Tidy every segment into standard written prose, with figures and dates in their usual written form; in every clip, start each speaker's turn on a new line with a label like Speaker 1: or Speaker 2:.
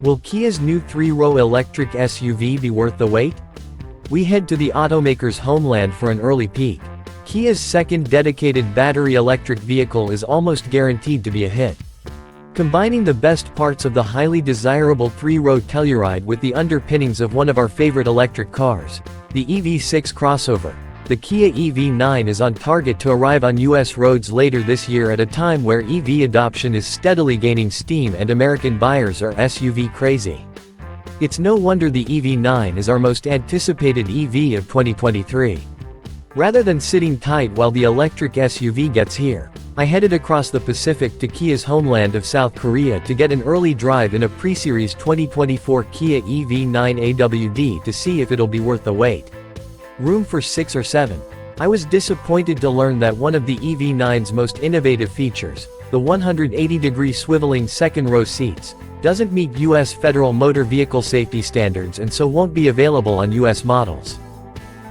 Speaker 1: Will Kia's new three-row electric SUV be worth the wait? We head to the automaker's homeland for an early peek. Kia's second dedicated battery electric vehicle is almost guaranteed to be a hit. Combining the best parts of the highly desirable three-row Telluride with the underpinnings of one of our favorite electric cars, the EV6 crossover, the Kia EV9 is on target to arrive on US roads later this year at a time where EV adoption is steadily gaining steam and American buyers are SUV crazy. It's no wonder the EV9 is our most anticipated EV of 2023. Rather than sitting tight while the electric SUV gets here, I headed across the Pacific to Kia's homeland of South Korea to get an early drive in a preseries 2024 Kia EV9 AWD to see if it'll be worth the wait. Room for 6 or 7. I was disappointed to learn that one of the EV9's most innovative features, the 180-degree swiveling second-row seats, doesn't meet US federal motor vehicle safety standards and so won't be available on US models.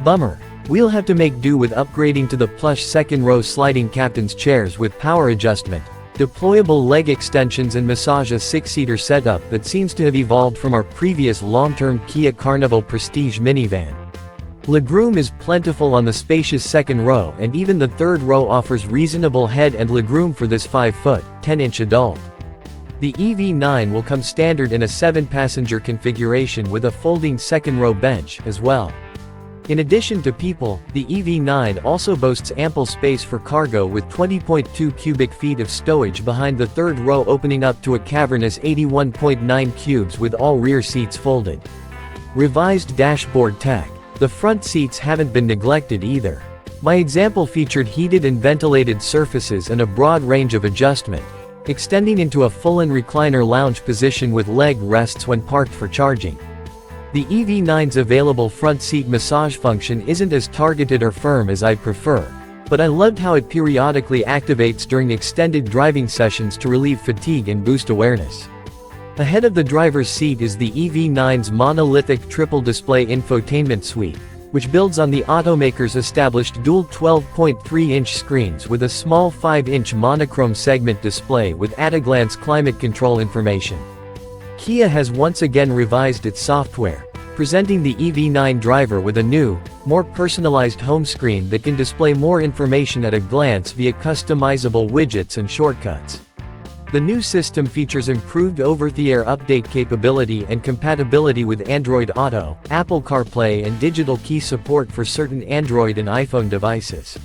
Speaker 1: Bummer. We'll have to make do with upgrading to the plush second-row sliding captain's chairs with power adjustment, deployable leg extensions and massage a six-seater setup that seems to have evolved from our previous long-term Kia Carnival Prestige minivan. Legroom is plentiful on the spacious second row and even the third row offers reasonable head and legroom for this 5-foot, 10-inch adult. The EV9 will come standard in a 7-passenger configuration with a folding second-row bench, as well. In addition to people, the EV9 also boasts ample space for cargo with 20.2 cubic feet of stowage behind the third row opening up to a cavernous 81.9 cubes with all rear seats folded. Revised dashboard tech. The front seats haven't been neglected either. My example featured heated and ventilated surfaces and a broad range of adjustment, extending into a full-in recliner lounge position with leg rests when parked for charging. The EV9's available front seat massage function isn't as targeted or firm as I'd prefer, but I loved how it periodically activates during extended driving sessions to relieve fatigue and boost awareness. Ahead of the driver's seat is the EV9's monolithic triple-display infotainment suite, which builds on the automaker's established dual 12.3-inch screens with a small 5-inch monochrome segment display with at-a-glance climate control information. Kia has once again revised its software, presenting the EV9 driver with a new, more personalized home screen that can display more information at a glance via customizable widgets and shortcuts. The new system features improved over-the-air update capability and compatibility with Android Auto, Apple CarPlay and digital key support for certain Android and iPhone devices.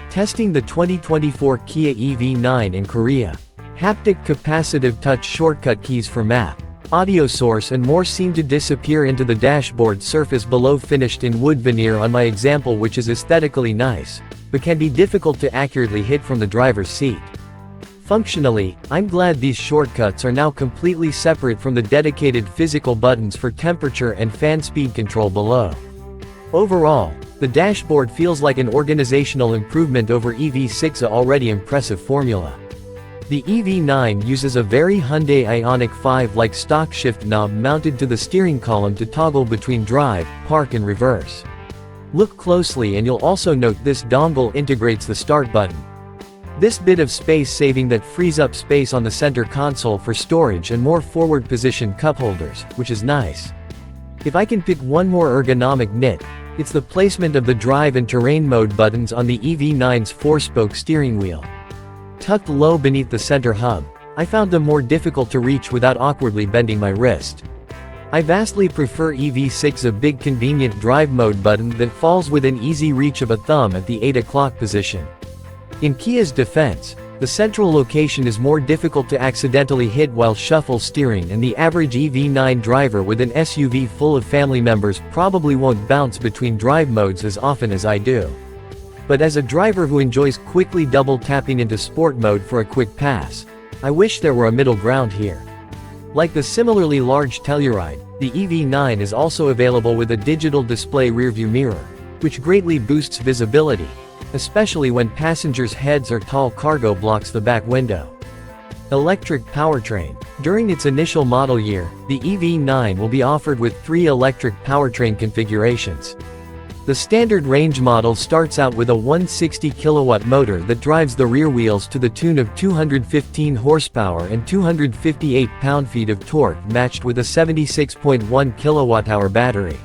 Speaker 1: Testing the 2024 Kia EV9 in Korea. Haptic capacitive touch shortcut keys for map, audio source and more seem to disappear into the dashboard surface below, finished in wood veneer on my example, which is aesthetically nice, but can be difficult to accurately hit from the driver's seat. Functionally, I'm glad these shortcuts are now completely separate from the dedicated physical buttons for temperature and fan speed control below. Overall, the dashboard feels like an organizational improvement over EV6's already impressive formula. The EV9 uses a very Hyundai Ioniq 5-like stock shift knob mounted to the steering column to toggle between drive, park and reverse. Look closely and you'll also note this dongle integrates the start button. This bit of space saving that frees up space on the center console for storage and more forward-positioned cup holders, which is nice. If I can pick one more ergonomic nit, it's the placement of the drive and terrain mode buttons on the EV9's 4-spoke steering wheel. Tucked low beneath the center hub, I found them more difficult to reach without awkwardly bending my wrist. I vastly prefer EV6's big convenient drive mode button that falls within easy reach of a thumb at the 8 o'clock position. In Kia's defense, the central location is more difficult to accidentally hit while shuffle steering, and the average EV9 driver with an SUV full of family members probably won't bounce between drive modes as often as I do. But as a driver who enjoys quickly double tapping into sport mode for a quick pass, I wish there were a middle ground here. Like the similarly large Telluride, the EV9 is also available with a digital display rearview mirror, which greatly boosts visibility, especially when passengers' heads or tall cargo blocks the back window. Electric powertrain. During its initial model year, the EV9 will be offered with 3 electric powertrain configurations. The standard range model starts out with a 160 kilowatt motor that drives the rear wheels to the tune of 215 horsepower and 258 pound-feet of torque, matched with a 76.1 kilowatt-hour battery.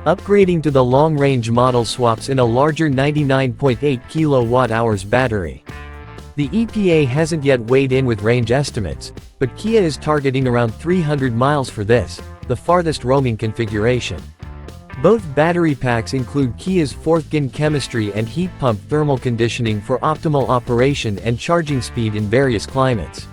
Speaker 1: Upgrading to the long-range model swaps in a larger 99.8 kilowatt-hours battery. The EPA hasn't yet weighed in with range estimates, but Kia is targeting around 300 miles for this, the farthest roaming configuration. Both battery packs include Kia's 4th-gen chemistry and heat pump thermal conditioning for optimal operation and charging speed in various climates.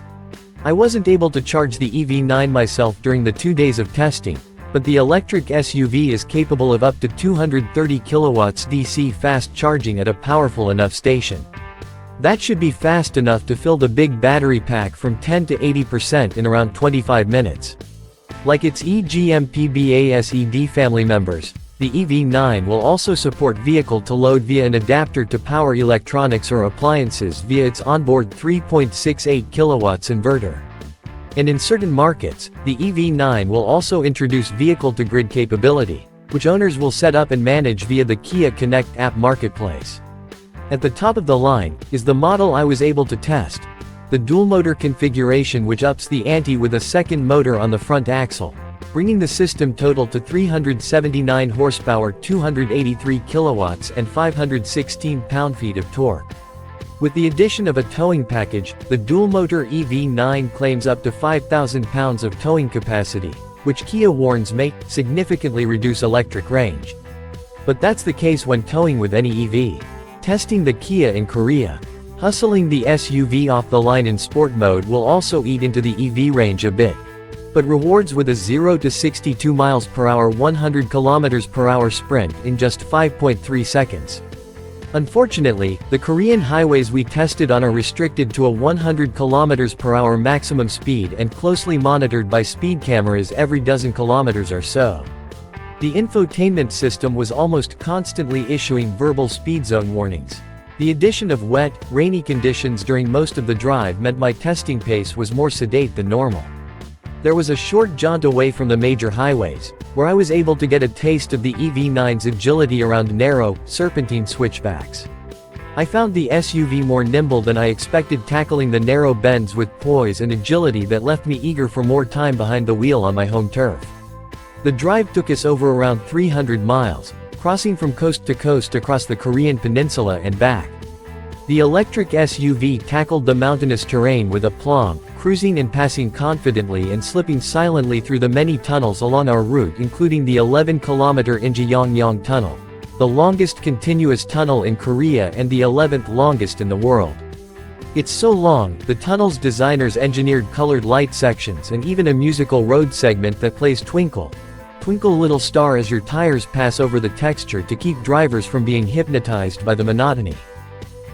Speaker 1: I wasn't able to charge the EV9 myself during the 2 days of testing, but the electric SUV is capable of up to 230 kilowatts DC fast charging at a powerful enough station. That should be fast enough to fill the big battery pack from 10 to 80% in around 25 minutes. Like its eGMPBASED family members, the EV9 will also support vehicle-to-load via an adapter to power electronics or appliances via its onboard 3.68 kilowatts inverter. And in certain markets, the EV9 will also introduce vehicle-to-grid capability, which owners will set up and manage via the Kia Connect app marketplace. At the top of the line is the model I was able to test, the dual-motor configuration, which ups the ante with a second motor on the front axle, bringing the system total to 379 horsepower, 283 kilowatts and 516 pound-feet of torque. With the addition of a towing package, the dual-motor EV9 claims up to 5,000 pounds of towing capacity, which Kia warns may significantly reduce electric range. But that's the case when towing with any EV. Testing the Kia in Korea. Hustling the SUV off the line in sport mode will also eat into the EV range a bit. But rewards with a 0 to 62 miles per hour 100 kilometers per hour sprint in just 5.3 seconds. Unfortunately, the Korean highways we tested on are restricted to a 100 km per hour maximum speed and closely monitored by speed cameras every dozen kilometers or so. The infotainment system was almost constantly issuing verbal speed zone warnings. The addition of wet, rainy conditions during most of the drive meant my testing pace was more sedate than normal. There was a short jaunt away from the major highways, where I was able to get a taste of the EV9's agility around narrow, serpentine switchbacks. I found the SUV more nimble than I expected, tackling the narrow bends with poise and agility that left me eager for more time behind the wheel on my home turf. The drive took us over around 300 miles, crossing from coast to coast across the Korean peninsula and back. The electric SUV tackled the mountainous terrain with aplomb, cruising and passing confidently and slipping silently through the many tunnels along our route, including the 11-kilometer Incheongyang Tunnel, the longest continuous tunnel in Korea and the 11th longest in the world. It's so long, the tunnel's designers engineered colored light sections and even a musical road segment that plays Twinkle, Twinkle Little Star as your tires pass over the texture to keep drivers from being hypnotized by the monotony.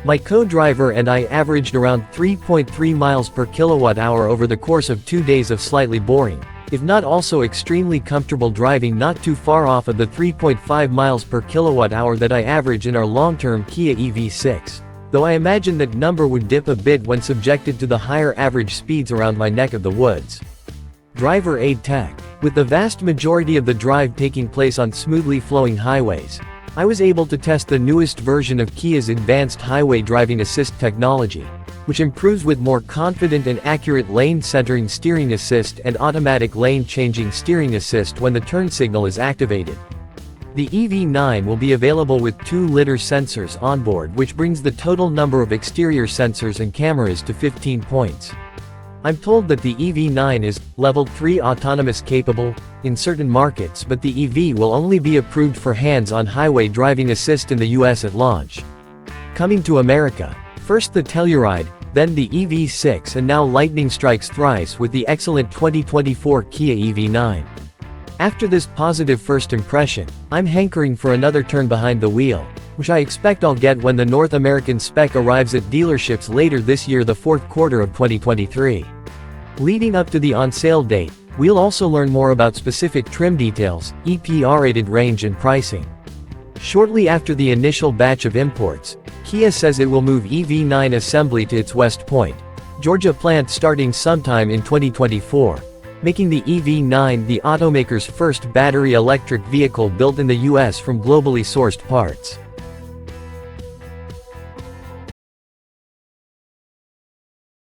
Speaker 1: My co-driver and I averaged around 3.3 miles per kilowatt-hour over the course of 2 days of slightly boring, if not also extremely comfortable driving, not too far off of the 3.5 miles per kilowatt-hour that I average in our long-term Kia EV6, though I imagine that number would dip a bit when subjected to the higher average speeds around my neck of the woods. Driver aid tech. With the vast majority of the drive taking place on smoothly flowing highways, I was able to test the newest version of Kia's advanced highway driving assist technology, which improves with more confident and accurate lane centering steering assist and automatic lane changing steering assist when the turn signal is activated. The EV9 will be available with 2 lidar sensors on board, which brings the total number of exterior sensors and cameras to 15 points. I'm told that the EV9 is Level 3 autonomous capable in certain markets, but the EV will only be approved for hands-on highway driving assist in the US at launch. Coming to America, first the Telluride, then the EV6, and now lightning strikes thrice with the excellent 2024 Kia EV9. After this positive first impression, I'm hankering for another turn behind the wheel, which I expect I'll get when the North American spec arrives at dealerships later this year, the fourth quarter of 2023. Leading up to the on-sale date, we'll also learn more about specific trim details, EPA-rated range and pricing. Shortly after the initial batch of imports, Kia says it will move EV9 assembly to its West Point, Georgia plant starting sometime in 2024. making the EV9 the automaker's first battery electric vehicle built in the US from globally sourced parts.